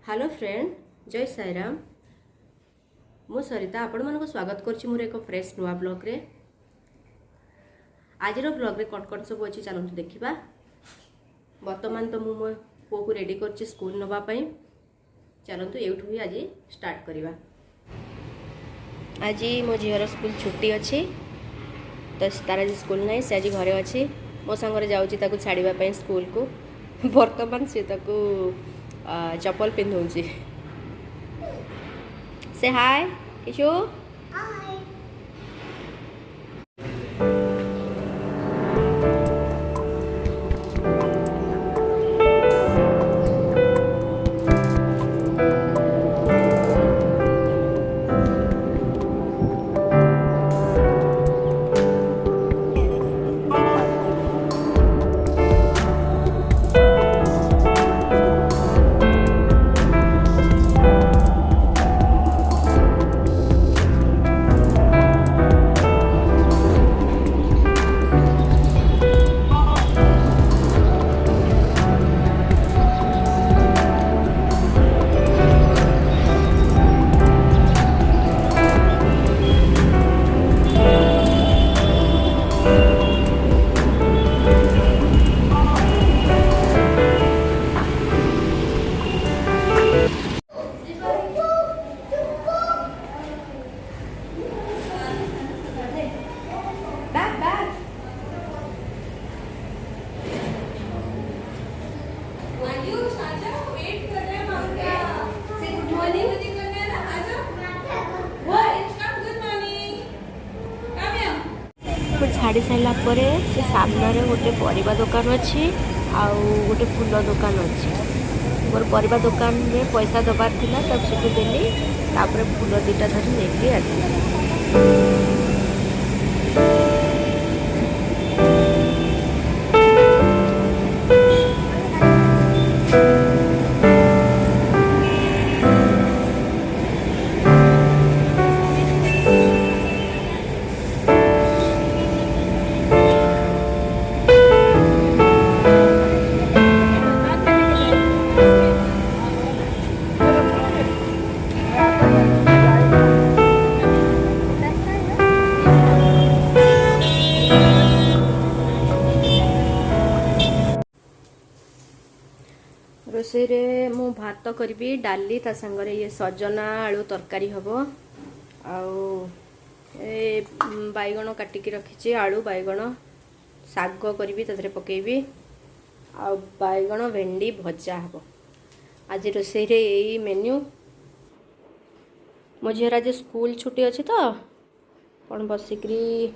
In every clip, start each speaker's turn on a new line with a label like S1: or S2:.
S1: Hello friend, जय साईराम। मु सरिता आपण मानक स्वागत करछि मोर एक फ्रेश नुआ ब्लॉग रे। आज ब्लॉग रे कट सब अच्छी चलते देखा। वर्तमान तो मो पु को रेडी कर स्कूल नवा चलतु एठू ही आज स्टार्ट करवा। आज मो झीर स्कूल छुट्टी अच्छी तो तार आज स्कूल ना से आज घरे अच्छी मो सांगे जाऊँगी छाड़ापी स्कूल को। वर्तमान सी चप्पल पिंधुची। से हाय किशु। छाड़ी सारा पर से सामने गोटे परिबा दुकान अच्छी आउ गोटे फूल दुकान अच्छी। मोर परिबा दुकान में पैसा दबार थिला तब से देली तापर फूल दीटा धरी लेके आसी। रोषे रे मु भात करी डाली ता संगरे ये सजना आलू तरकारी हम बैगण काटिकी रखी आलू बैगण शाग करी तथे पकेबी आ बैगण भेंडी भजा हम। आज रोषे रे यही मेन्यू। मो झीर आज स्कूल छुट्टी अच्छी तो कौन बसिकी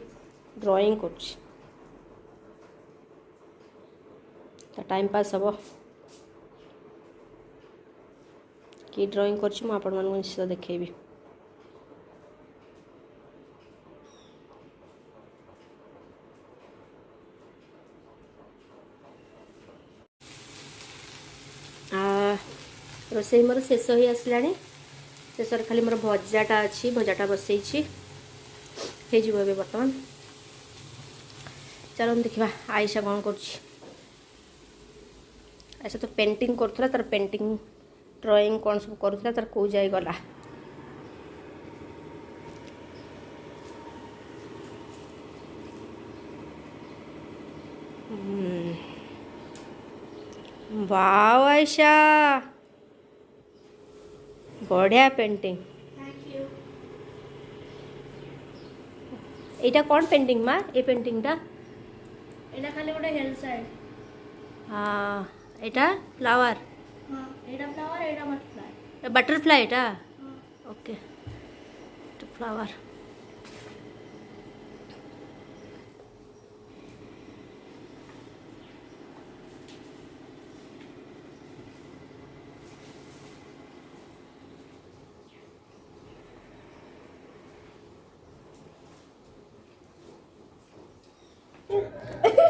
S1: ड्राइंग कर टाइम पास हम कि ड्राइंग करछि मु आपण मानक निश्चित देखेबी। रोषे मोर शेष हो आसलानी। शेष खाली मोर भजाटा अच्छी भजाटा बसई हो बर्तमान। चलो देखा आयशा कौन कर। आयशा तो पेंटिंग करूला तार पेंटिंग ड्राइंग कौन सब करूला तार कौ जाए गला। वाओ आयशा बढ़िया पेंटिंग। एटा कौन पेंटिंग माँ ए पेंटिंग टा
S2: एटा खाली गोटे हेल साइड।
S1: हाँ एटा फ्लावर।
S2: हाँ एटा फ्लावर एटा बटरफ्लाई।
S1: बटरफ्लाई एटा
S2: हाँ
S1: ओके तो फ्लावर।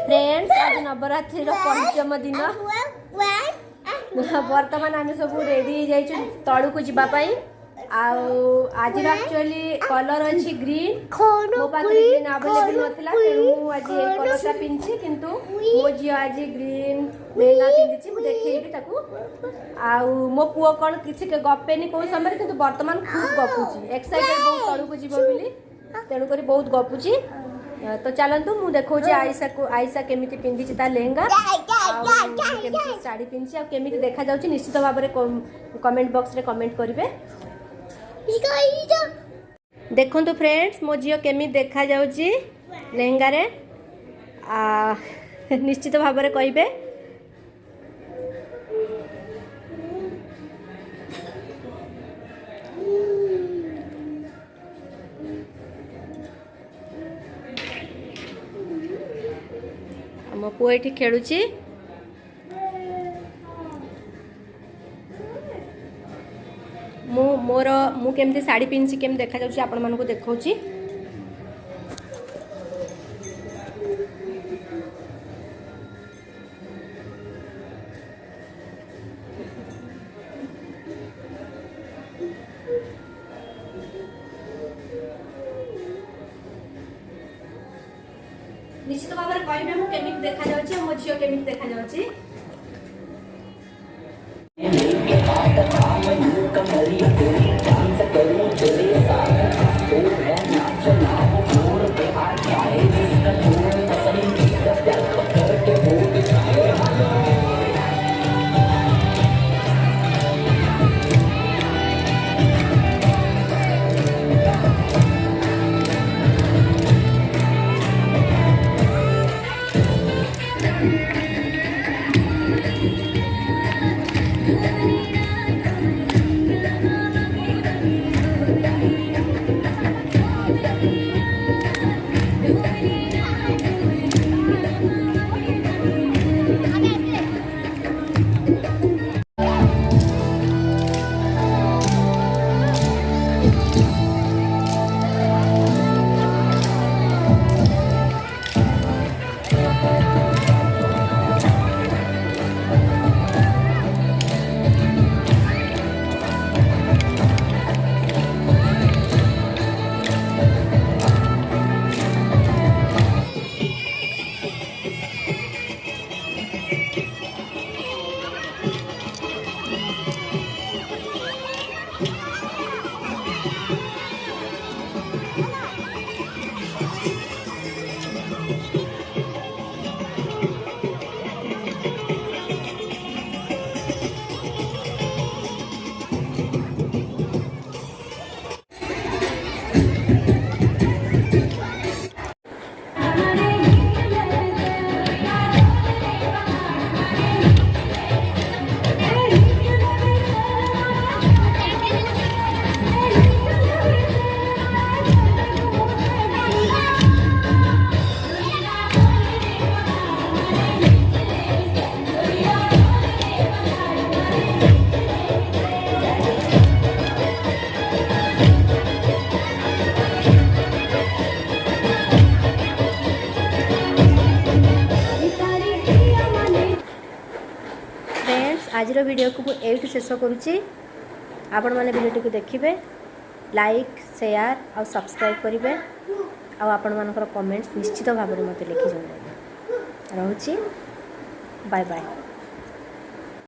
S1: फ्रेंड्स आज नवरात्रि पंचम दिन बर्तमान आम सब रेडी तलू को जीवाई आज एक्चुअली कलर अच्छी ग्रीन मो पाखे ग्रीन अवेलेबल नथिला तेणु आज ये कलरटा पिंछि किंतु मो झी आज ग्रीन लेहंगा पिंधिछि मु देखैबी ताकू मो पुओ कौन किसी के गपेनी कौ समय किंतु वर्तमान खूब गपुची एक्साइटेड बहुत तळु को जीवो बोली तेणु करी बहुत गपुची तो चलतु मु देखो आयशा केमिति पिंधिछि ता लेहंगा केमिति साड़ी पिंधिछि आ केमिति देखा जाउछि निश्चित भाव में कमेंट बॉक्स रे कमेंट करिवे। देखो फ्रेंड्स मो झियो केमिति देखा जाउछि लेहंगा रे निश्चित भाव में कहिबे। मो पुओ ये खेलुची मु केमती साड़ी पिंधि केम देखा जाउछि आपण मानको देखौछि। निश्चित भाव में कहबे मु केमिति देखा जाउछि मो झियो केमिति देखा जाउछि। आज वीडियो को ये शेष करुच्ची आपण मैंने वीडियो को देखिए लाइक शेयर और सब्सक्राइब करेंगे आपण मानकर कमेंट्स निश्चित भाव में मत लिखि जन रोची बाय बाय।